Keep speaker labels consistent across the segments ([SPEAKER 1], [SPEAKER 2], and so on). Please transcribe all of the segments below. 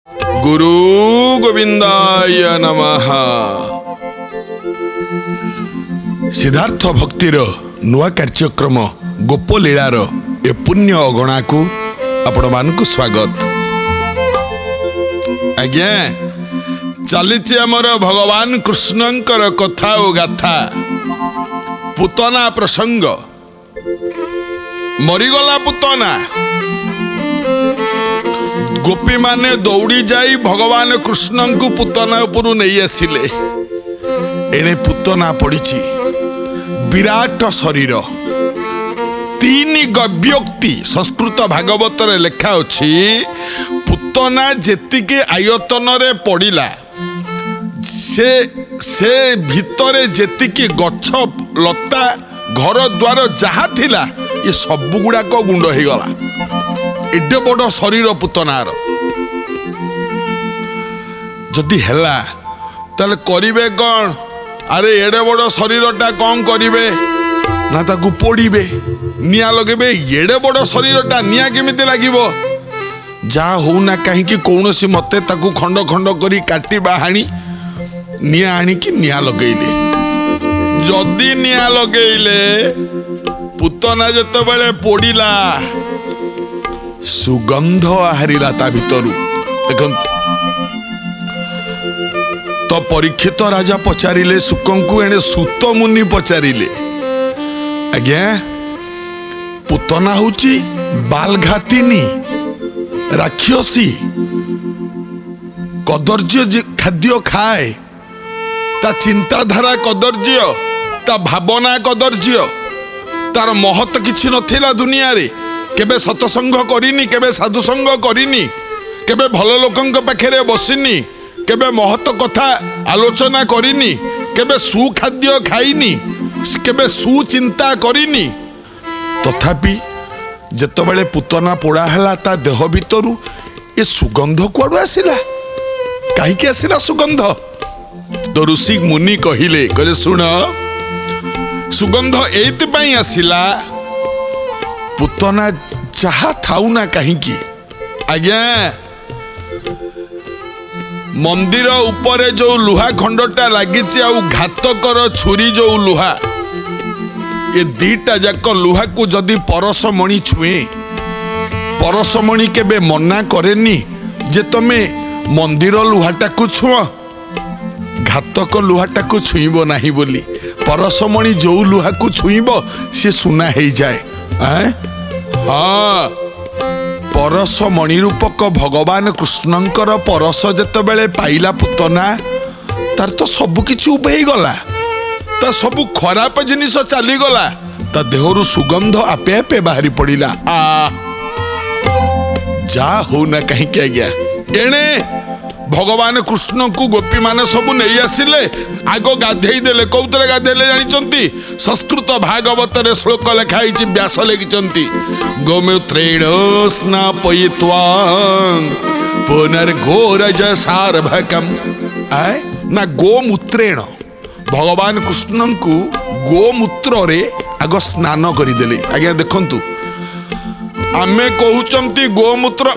[SPEAKER 1] गुरु गोविंदाय नमः। सिद्धार्थ भक्तिर नुआ कार्यक्रम गोपलीलार ए पुण्य अगणा को आपण मानकु स्वागत। आज्ञा चलीची आमर भगवान कृष्णंकर कथा और गाथा पुतना प्रसंग। मरीगला पुतना, गोपी माने दौड़ी जाई भगवान कृष्ण को पुतना उपरू नहीं आसिले। एने पुतना पड़ी विराट शरीर, तीन गव्योक्ति संस्कृत भागवत रे लेखा अछि। पुतना जेतिके आयतन रे पड़िला से भितरे जेतिके गछ लता घर द्वार जहा थिला ये सब गुड़ाक गुंड हो गला। एडे बड़ शरीर पुतनार जदि हेला ताले करिवे कौन? अरे एडे बड़ शरीरटा कौन करिवे ना ताकू पोड़िबे, निया लगेबे। एडे बड़ शरीरटा निया केमिति लागिबो? जा हो ना कहीं कौनसी मते ताकू खंड खंड करी काटिबा हाणी निया आनी कि निया लगेइले। जदि निया लगेइले पुतना जतबेले पोड़िला सुगंध आहारिला ता भितरु। देखंतु तो परीक्षित राजा पचारिले सुकंकु, एने सुत मुनि पचारिले आज्ञा पुतना होची बालघातिनी राक्षसी, कदर्य खाद्य खाए, ता चिंताधारा कदर्य, ता भावना कदर्य, तार महत्व किछि नथिला दुनिया रे। केबे सतसंग करिनी, केबे साधुसंग करिनी, केबे भल लोकंक पाखरे बसिनी, केबे महत्व कथा आलोचना करिनी, केबे सुखाद्य खाइनी, केबे सुचिंता करिनी। तथापि जेतबेले पुतना पोड़ा हला ता देह भितरु ए सुगंध कुआडू आसिला? काहीकि आसिला सुगंध? तो ऋषि मुनि कहले सुन, सुगंध एइतिपाई आसिला, पुतना चाहा थाउ ना कहीं आज्ञा मंदिर उपरे जो लुहा खंडटा लगी आउ घातकर छुरी जो लुहा, ये दीटा जाक लुहा को जदि परसमणि छुए, परसमणि केबे मना करेनी जे तमे मंदिर लुहाटा को छुआ, घातक लुहाटा को छुईब नाही बोली। परसमणि जो लुहा को छुईब से सुना हो जाए। हाँ, परस मणि रूपक भगवान कृष्णंकर परस जेतेबेले पाइला पुतना, तार तो सब किछि उबेई गला, ता सब खराब जिनिस चली गला, ता देहरु सुगंध आपे आपे बाहरी पड़िला। जा हो ना कहीं क्या गया। एणे भगवान कृष्ण को गोपी माने सब नहीं आसिले, आग गाधेई देले। कौतरे गाधेले जानिचंती? संस्कृत भागवत रे श्लोक लिखाई व्यास लिखिचंती, गोमूत्रेण स्नापयित्वा पुनर्घोरज सार्भकम। आय ना गोमूत्रेण भगवान कृष्ण को गोमूत्र रे आग स्नान करिदेले। आज्ञा देखंतु, आमे कहउचंती गोमूत्र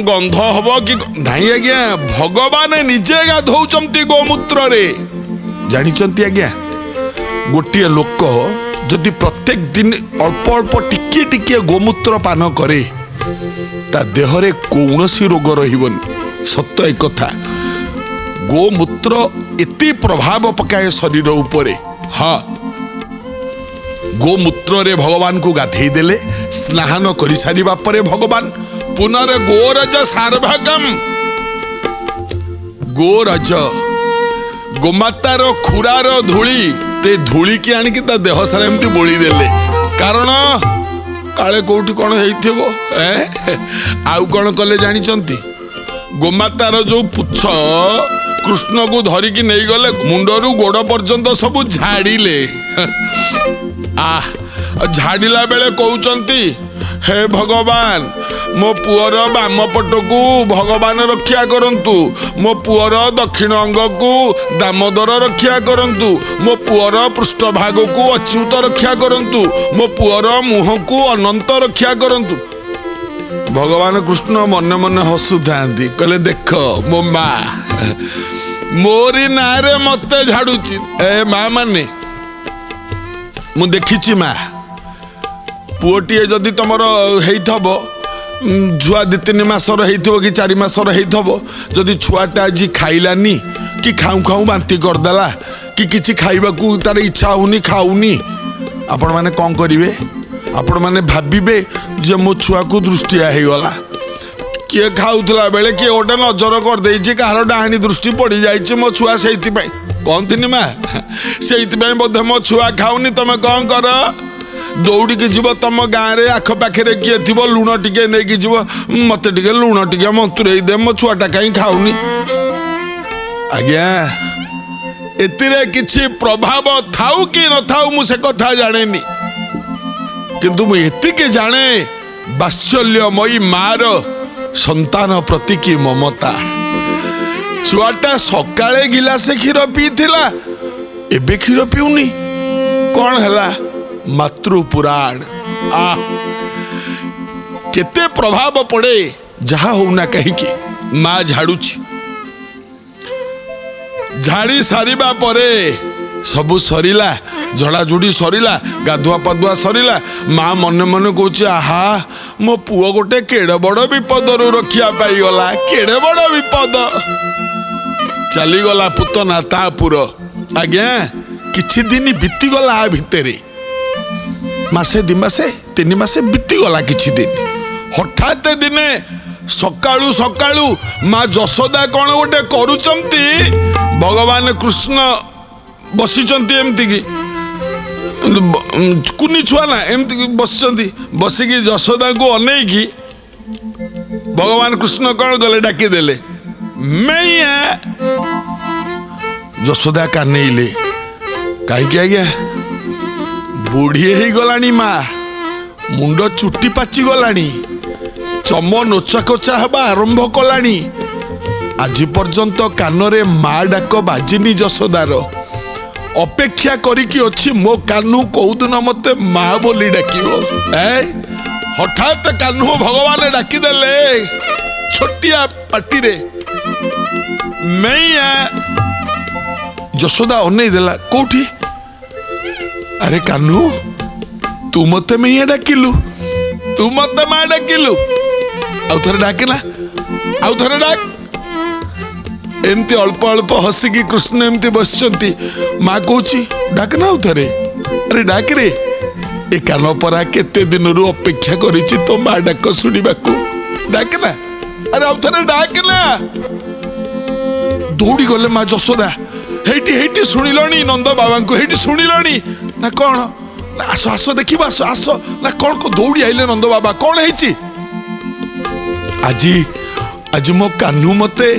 [SPEAKER 1] गंध हबो कि नहीं आज्ञा, भगवान निजे गाधौचंती गोमूत्र रे। जानिचंती आज्ञा, गोटिए लोक जदि प्रत्येक दिन अल्प अल्प टिके टिके गोमूत्र पान करे ता देहरे कौनसी रोग रहिबनी। सत्य एक कथा, गोमूत्र एति प्रभाव पकाए शरीर उपरे। हाँ, गोमूत्र रे भगवान को गाधेई देले, स्नान करि सारिबा परे भगवान पुनर गोरज सार्भकम, गोरज गोमातार खुरार धूली, ते धूली की आनिकी ता देह सारा एमती बोली देले। कारण काले कोठी कौन हेइथिबो। आउ कौन कले जानिचंती? गोमातार जो पुछ कृष्ण को धरिकी नहीं गले, मुंडरू गोड़ पर्यंत सब झाड़िले। झाड़िला बेले कहउचंती, हे भगवान मो पुअर बाम पट को भगवान रक्षा करंतु, मो पुअर दक्षिण अंग को दामोदर रक्षा करंतु, मो पुअर पृष्ठभाग को अच्युत रक्षा करंतु, मो पुअर मुह को अनंत रक्षा करंतु। भगवान कृष्ण मन मन हसु था कहले देख मो माँ मोरी नारे मत झाड़ुची ए माँ माने मु देखी माँ पुओटीए जदि तुमर हो छुआ 2-3 मासर हो कि 4 मासर हो जदि छुआटा आज खाइलानी कि खाऊ खाऊ बांती करदेला कि किसी खाइबा को तार इच्छा होनी खाऊनी आपण माने कौन करिवे आपण माने भाबिबे जे मो छुआ को दृष्टिया हो गला किए खाऊला बेले किए गोटे नजर कर देछि कहार डाहाणी दृष्टि पड़ी जाइछि मो छुआ सेइति पई कहंतिनि माँ सेइति पई बोधे मो छुआ खाऊनी तमे कौन कर दौड़ी जीव तुम गाँव में आखपाखे किए थी लुण टिके नहीं जीव मत टे लुण टिके मंतुरे दे मो छुआटा कहीं खाऊनी आज्ञा एतिरे किछि प्रभाव थाउ कि न थाउ मु से कथा जाने किंतु मु एतिके जाने वात्सल्यमयी मार संतान प्रति की ममता छुआटा सकाळे गिलासे क्षीर पीथिला एबे क्षीर पीउनी कौन है मातृ पुराण केते प्रभाव पड़े जहा होना कहीं माँ झाड़ुची झाड़ी सारिबा परे सबु सरिला झड़ाझुड़ी सरिला गाधुआ पाधुआ सरिला माँ मन मन कौच आहा मो पुओ गोटे केड़े बड़ विपद रखिया पाई गला केड़े बड़ विपद चलीगला पुतना तापुर आज्ञा किछि दिन बीतीगला आ भितरे मासे 2 मासे 3 मासे बीतीगला किछि दिन हठात दिने सकाळू सकाळू माँ जशोदा कौन गोटे करुचंती भगवान कृष्ण बसिचंती एमती की कुनी छुआ ना एमती बसिचंती बसिकी जशोदा को अनेकी भगवान कृष्ण कौन गले डाकी देले मैया जशोदा कानेइले कहीं आज्ञा बुढ़ी ही गलानी माँ मुंड चुटी पाची गलानी चम नोचा कोचा हवा आरंभ कलानी आज पर्यंत कानरे माँ डाक बाजिनी जशोदार अपेक्षा करिकी अछि मो कान्हू कौदिन मते माँ बोली डाकिबो हठात कान्हू भगवान डाकी देले छोटिया पाटी रे मैया जशोदा अनै देला कोठी अरे कान्हू तू मते मैया डाकिलु तू मते माँ डाकिलु आउ थरे डाकिला आउ थरे डाक एमती अल्प अल्प हसिकी कृष्ण एमती बसचंती माँ कहूची डाक ना थरे अरे डाक रे ए कान परा केते दिन रु अपेक्षा करिछि तो माँ डाक सुनिबाकू डाक ना अरे आउ थरे डाक ना दौड़ी गले माँ जशोदा हेटी हेटी सुनिलनी नंद बाबा को हेटी सुनिलनी ना कौन ना आस आस देखिबा आस आस ना कौन को दौड़ी आइले नंद बाबा कौन हेची आजी आज मो कान्हू मते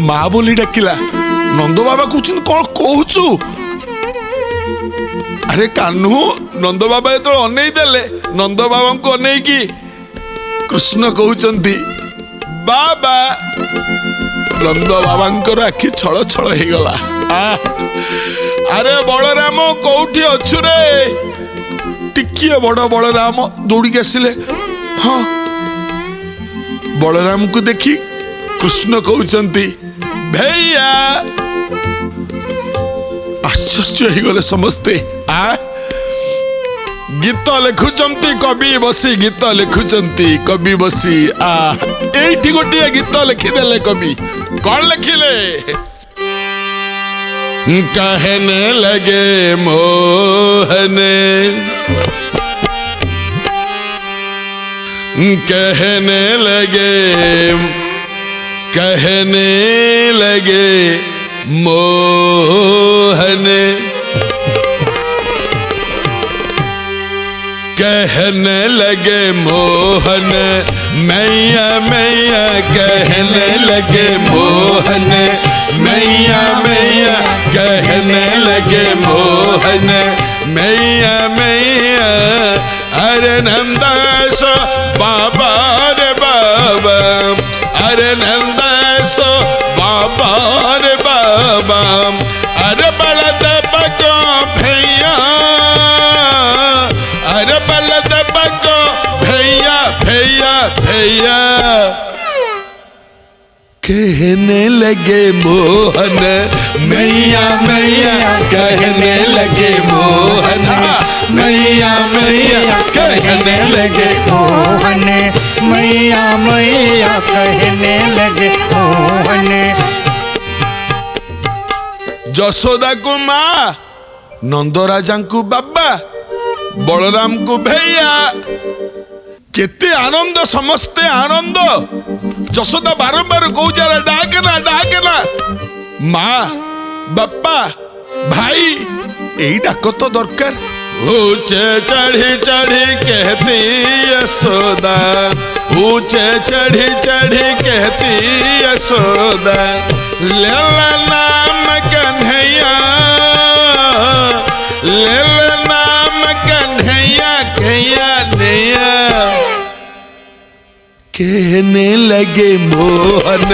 [SPEAKER 1] माँ बोली डाकिला नंद बाबा कहते कौन कहचु अरे कान्हू नंद बाबा जो अनै देले नंद बाबा को अनै की कृष्ण कहते बाबा नंद बाबा आखि छल छल हो गला अरे बलराम कौटी अच्छु रे टिकिए बड़ बलराम दौड़ी आसिले हाँ बलराम को देखी कृष्ण कहते भैया आश्चर्य हो गले समस्ते गीत लिखुचंती कवि बसी गीत लिखुचंती कवि बसी एठी गोटे गीत लिखिदेले कवि कौन लिखिले कहने लगे मोहने कहने लगे मोहन कहने लगे मोहन मैया मैया कहने लगे मोहन मैया मैया कहने लगे मोहन मैया मैया अरे नंदास बाबा रे बाबा अरे नंदास बाबा रे बाबा अरे बलदेव को भैया अरे बलदेव को भैया भैया भैया भैया कहने लगे मोहन मैया मैया कहने लगे मोहन मैया मैया कहने लगे
[SPEAKER 2] मोहन मैया मैया कहने लगे मोहन।
[SPEAKER 1] जशोदा को माँ, नंदराजा को बाबा, बलराम को भैया, केते आनंद, समस्ते आनंद। जशोदा बारंबार कौचारा डाकना डाकना माँ बापा भाई यही डाक तो दरकार। ऊंचे चढ़ी चढ़ी कहती यशोदा, ऊंचे चढ़ी चढ़ी कहती यशोदा, लेला नाम कन्हैया, लेला नाम कन्हैया कैया नैया। कहने लगे मोहन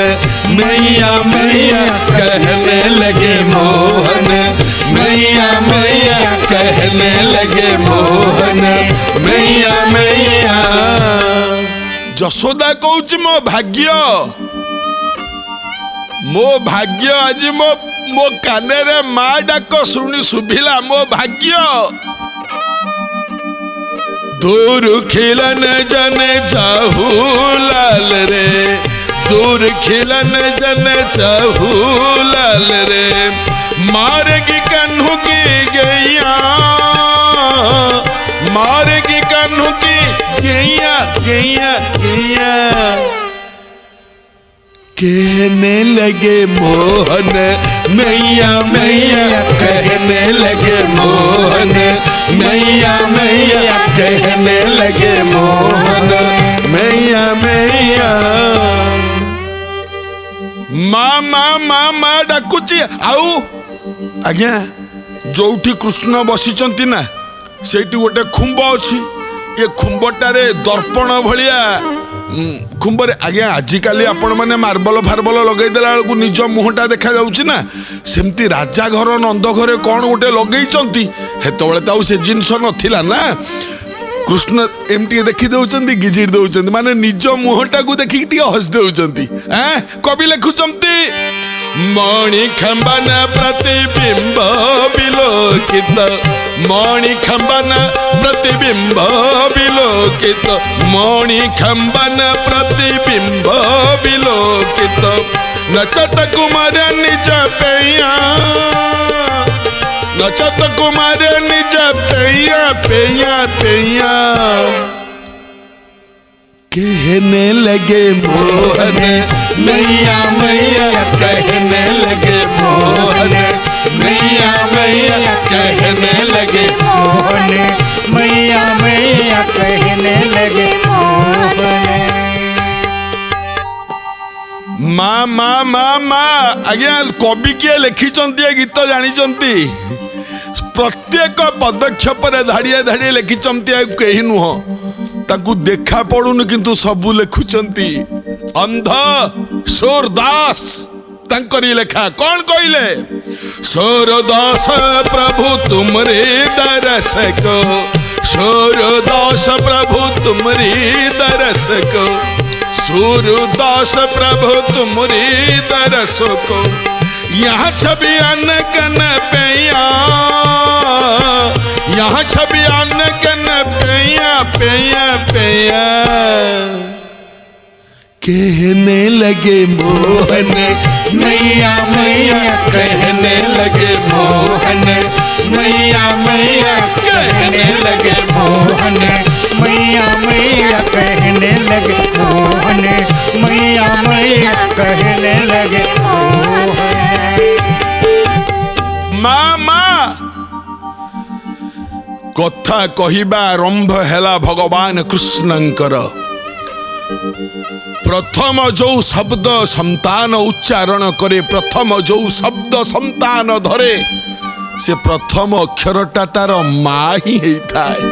[SPEAKER 1] मैया मैया कहने लगे मोहन मैया मैया कहने लगे मोहन मैया मैया। जशोदा कहूची मो भाग्य, मो भाग्य आज मो काने रे माँ डाक शुणी शुभिला मो भाग्य। दूर खिलन जन चाहू लाल रे, दूर खिलन जन चाहू लाल रे, मारेगी कन्हू की गैया, मारेगी कन्हू की गैया गैया गैया। कहने लगे मोहन मैया मैया कहने लगे मोहन मैया मैया कहने लगे मोहन मैया मैया। माँ माँ माँ माँ डाकुची आउ आज्ञा। जोठी कृष्ण बसिचंती ना सेठी गोटे खुंब अछि, ये खुंबटारे दर्पण भलिया खुंबरे आज्ञा। आजिकाली आपण माने मार्बल फार्बल लगे देला बेलू निज मुहटा देखा जाउची ना, सेमती राजा घर नंद घरे कौन गोटे लगेइचंती, हेतबेले ताऊ से जिनस नथिला ना। कृष्ण एमटी देखी दउचंती गिजिड़ दउचंती, माने निज मुहटा को देखि टी हस दउचंती। कवि लिखुचंती मणि खंबन प्रतिबिंब विलोकित, मणि खंबन प्रतिबिंब विलोकित, मणि खंबन प्रतिबिंब विलोकित, नचत कुमार निज पैया, नचत कुमार निज पैया पैया पैया। कहने लगे मोहन मैया मैया कहने लगे मोहन मैया मैया कहने लगे
[SPEAKER 2] मोहन मैया मैया कहने लगे मोहन।
[SPEAKER 1] माँ माँ माँ माँ आज्ञा। कवि किए लिखिचंती गीत जानिचंती, प्रत्येक पदक्षेप धाड़िए धाड़िए लिखिचंती, कहीं नुह ताकू देखा पड़ुन किंतु सबू लिखुचंती। अंध सूरदास तांकरी लेखा कौन कहले, सूरदास प्रभु तुमरे दरस को, सूरदास प्रभु तुमरे दरस को, सूरदास प्रभु तुमरे दरस को, यहाँ छवि अनकन पैया, यहाँ छवि अनकन पैया पैया पैया। कहने लगे मोहन मैया मैया कहने लगे मोहन मैया मैया कहने लगे
[SPEAKER 2] मोहन मैया मैया कहने लगे मोहन मैया मैया कहने लगे मोहन।
[SPEAKER 1] माँ माँ कथा कहिबा आरंभ हैला भगवान कृष्णंकर। प्रथम जो शब्द संतान उच्चारण करे, प्रथम जो शब्द संतान धरे, से प्रथम अक्षरटा तार माँ ही होइथाए।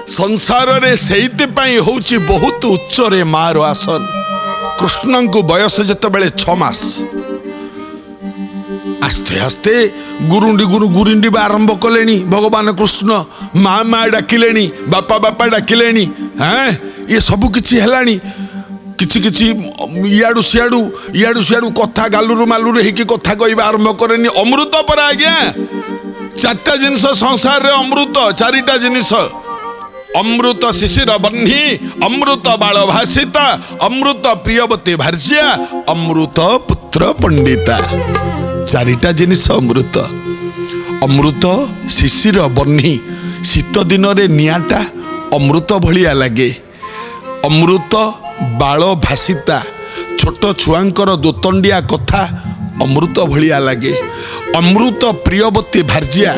[SPEAKER 1] संसार रे सेइति पई होउची बहुत उच्च रे मार आसन। कृष्ण को बयस जत बेले 6 मास, आस्ते आस्ते गुरुंडी गुरुंडी आरंभ कलेनी भगवान कृष्ण। माँ माँ डाकिलेनी, बापा बापा डाकिलेनी। ये सब किछि हेलानी किछि किछि इयाडू सियाडू कथा गालुरु मालुरु हेकि कथा कहबा आरंभ करेनी अमृत पर आज्ञा चारटा जिनिस संसार रे अमृत चारिटा जिनिस अमृत शिशिर बन्ही अमृत बाल भाषिता अमृत प्रियवती भार्या अमृत पुत्र पंडिता चारिटा जिनिस अमृत अमृत शिशिर बन्ही शीत दिन रे नियाटा अमृत भलिया लगे अमृत बाल भाषिता छोट छुआंकर दोतंडिया कथा अमृत भलिया लगे अमृत प्रियवती भार्या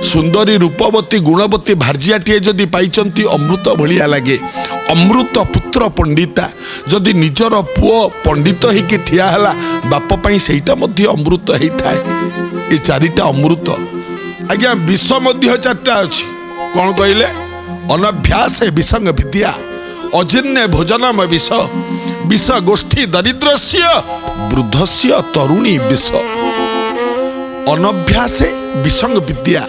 [SPEAKER 1] सुंदरी रूपवती गुणवती भार्याटीए जदि पाइचंती अमृत भलिया लगे अमृत पुत्र पंडिता जदि निजर पुओ पंडित होइके ठिया हला बाप पई सेटा मध्य अमृत हेई थाए ए चारिटा अमृत आज्ञा विष मध्य चारटा अछि कौन कहले अनभ्यास विसंग विद्या अजिन्य भोजनम विष विष गोष्ठी दरिद्रस्य वृद्धस्य तरुणी विष अनभ्यास विसंग विद्या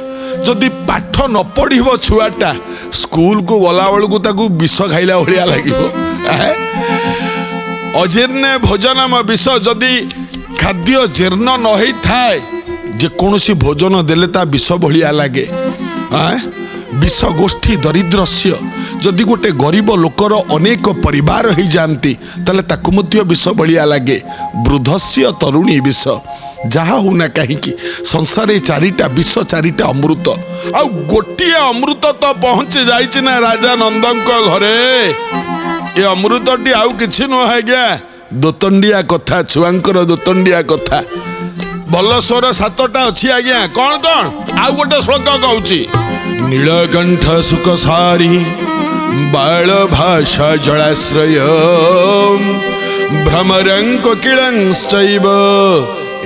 [SPEAKER 1] जदि पाठ न पढ़िबो छुआटा स्कूल को गला बेलू ताकू विष खाइला भलिया लागिबो अजीर्ण भोजनम विष जदि खाद्य जीर्ण न होई थाए जे कोनोसी भोजन देले ता विष भलिया लागे विष गोष्ठी दरिद्रस्य जदि गोटे गरीब लोकर अनेक परिवार हो जाती ताले ताकू मध्य विष भलिया लागे वृद्धस्य तरुणी विष जहाँ होना कहीं संसार चारिटा विष चारिटा अमृत आ गोटे अमृत तो पहुंची जाइछि ना राजा नंदक घरे ये अमृतटी आउ किछि न आज्ञा दोतंडिया कथा छुआंकर दोतंडिया कथा भल स्वर सातटा अच्छी आज्ञा कौन कौन आउ गोटे श्लोक कहूँ नीलकंठ सुख सारी बाल भाषा जलाश्रय भ्रमरंक किलंश्चैव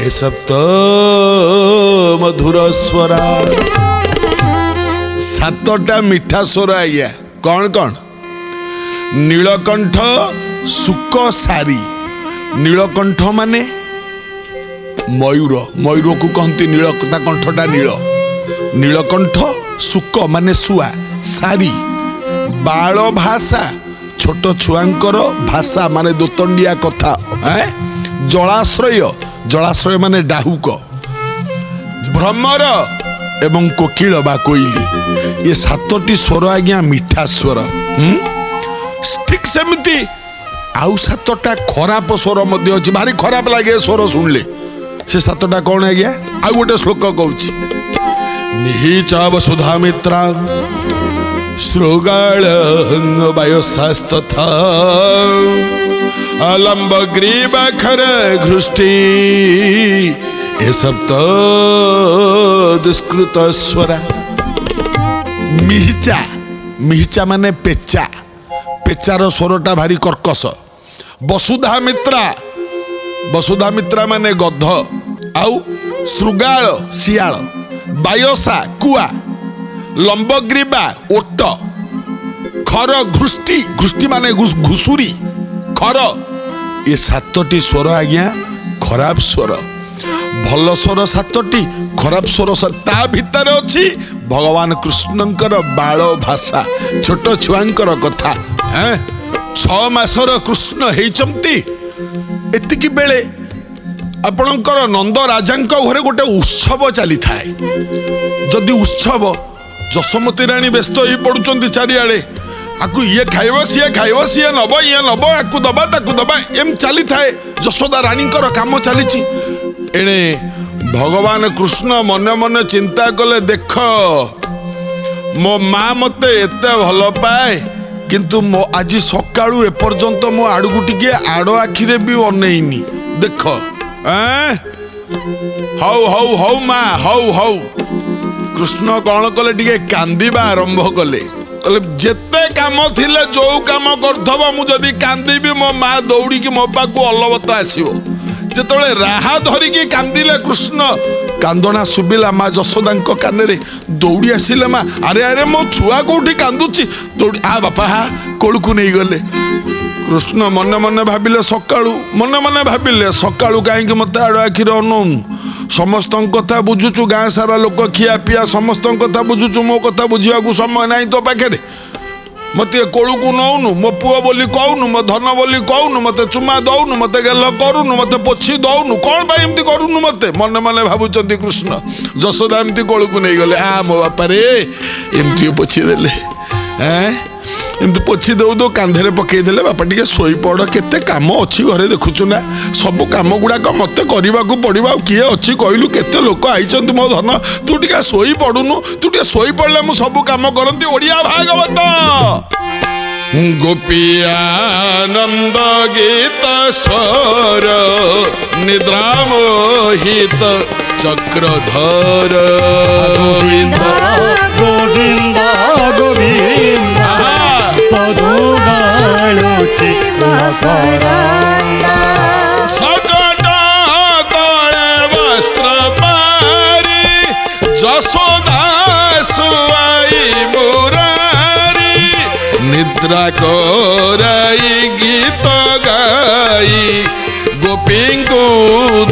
[SPEAKER 1] ए सप्त मधुर स्वरा सातटा मीठा स्वर आज्ञा कौन कौन नीलकंठ सुक सारी नीलकंठ माने मयूर मयूर को कहती नील कंठटा नील नीलकंठ सुक माने सुआ सारी बाल भाषा छोट छुआंकर भाषा माने दोतंडिया कथा जलाश्रय जलाश्रय माने डाहुक भ्रमर एवं कोकिल बा कोइली ये सातटी स्वर आज्ञा मीठा स्वर ठीक सेमती आउ सातटा खराब स्वर मध्य अछि भारी खराब लागे स्वर सुनले से सातटा कौन है गया आउ गोटे श्लोक कहूँ निहिचा वसुधामित्रा श्रोगाळ वायुशास्तथा अलंब ग्रीव खर घृष्टि ए सप्त दुष्कृत स्वरा मिहिचा मिहिचा माने पेचा पेचार स्वरटा भारी कर्कश वसुधामित्रा माने गध आउ श्रुगाळ शियाळ बायसा कुआ लंबग्रीवा ओट खर घृष्टि घृष्टि माने घुसुरी खर ये सातटी स्वर आज्ञा खराब स्वर भल स्वर सातटी खराब स्वर ता भितर अछि भगवान कृष्णंकर बाल भाषा छोट छुआंकर कथा 6 मासर कृष्ण हेचंती एतिकी बेले आपणकर नंद राजांक घरे गोटे उत्सव चली थाए जदि उत्सव जशोमती राणी व्यस्त हो पड़ुंट चारिआडे आकु ये खाइब सी नब ये नब आकु दबा ताकु दबा एम चली थाए जशोदा रानीकर काम चली एणे भगवान कृष्ण मन मन चिंता कले देख मो माँ मते एते भल पाए किंतु मो आज सकाळू एपर्यंत मो आड़कू टिके आड़ आखिरे भी अनेइनी देख हौ हौ हौ माँ हौ हौ कृष्ण कौन कले टिके कांदिबा आरंभ कले जेते काम थिले जो काम करथब मु जदी कांदीबी मो माँ दौड़ी मो पाकू अलवत आसीबो जेतले राहा धरिकी कांदिले कृष्ण कांदना सुबिला माँ जशोदा कान दौड़ी आसिले माँ अरे अरे मो छुआ कोठी कांदुची दौड़ी आ बापा हा कोलकू नहीं गले कृष्ण मन मन भाविले सकाळू मन मन भाविले सकाळू कहीं मत आड़ आखिर अनौनु समस्त कथा बुझुचु गाँ सारा लोक खिया पिया समस्त कथा बुझुचु मो कथा बुझा समय ना तो पाखे मत कोलू को नौनु मो पुओ बोली कहूनु मो धन बोली कहूनु मत चुमा दौनु मत गेल करूनु मत पोछी दौनु कौन भाई एमती करूनु मत मन मन भावुचंती कृष्ण जशोदा एमती कोलू को नहीं गले आ मो बापा रे एमती पोछी देले एमती पोछी दौ दौ कांधे पकई देले बापा टिके शोई पड़ केते काम अच्छी घरे देखुचु ना सब काम गुड़ाक मत करने पड़ा किए अच्छी कहलु केते लोक आई मो धन तू टिके शोई पड़ुनु तू टिके शोई पड़ले मु सब काम करती ओडिया भागवत गोपियानंद गीत स्वर निद्रा मोहित चक्रधर
[SPEAKER 2] गोविंद गोविंद गोविंद पदु गाळुछि मकरंद
[SPEAKER 1] सकट तळे वस्त्र पारी जशोदा सुआई मुरारी निद्रा कोराई गीत गाई गोपींकु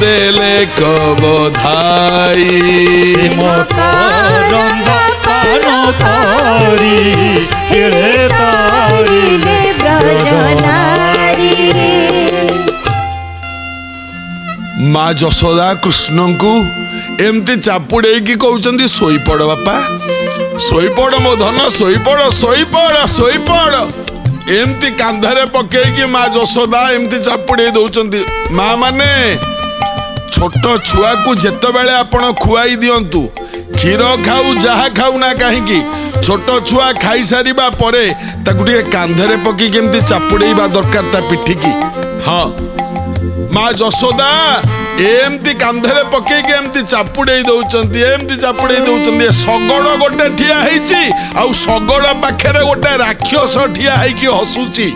[SPEAKER 1] देले कबधाई
[SPEAKER 2] मकरंद पान करी हेले तारिले ब्रजनारी
[SPEAKER 1] माँ जशोदा कृष्ण को एमती चापुड़े की कहते शोपड़ बापा शोपड़ मो धन शोपड़ शोपड़ शोपड़ एमती कांधरे पकईकी माँ जशोदा एमती चापुड़े दौरान माँ माने छोट छुआ को जिते बेले आपण खुआई दिंतु क्षीर खाऊ जहा खाऊ ना कहीं छोट छुआ खाई सारिबा परे ताकु टिके कांधरे पकी केमती चापुड़ेबा दरकार ता पिठिकी हाँ माँ जशोदा एमती कांधरे पकईकी एमती चापुड़े दौरान एमती चापुड़े दौरान शगड़ गोटे ठिया होइछि आउ शगड़ पाखरे गोटे राक्षस ठिया होइकी हसुची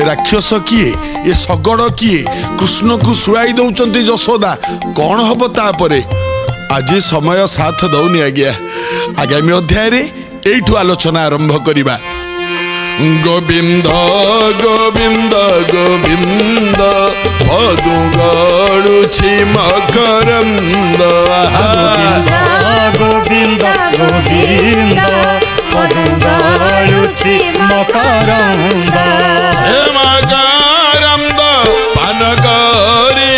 [SPEAKER 1] राक्षस किए ये शगड़ किए कृष्ण को शुआई दौरान जशोदा कौन हम तापरे आज समय साथ दौनी आज्ञा आगामी अध्याय रे एठू आलोचना आरंभ करिबा गोविंद गोविंद गोविंद पदु गाळुछि मकरंद
[SPEAKER 2] गोविंद गोविंद पदु गाळुछि मकरंद
[SPEAKER 1] हे मकरंद पान करी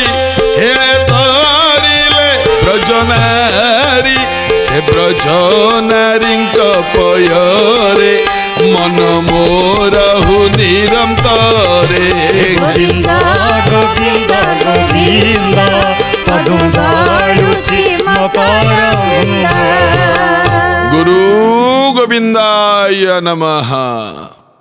[SPEAKER 1] हे तारिले ब्रजनारी से ब्रजनारी पयरे मन मोरहु निरंतरे
[SPEAKER 2] गोविंद गोविंद गोविंद पदु गाळुछि मकरंद
[SPEAKER 1] गुरु गोविंदाय नमः।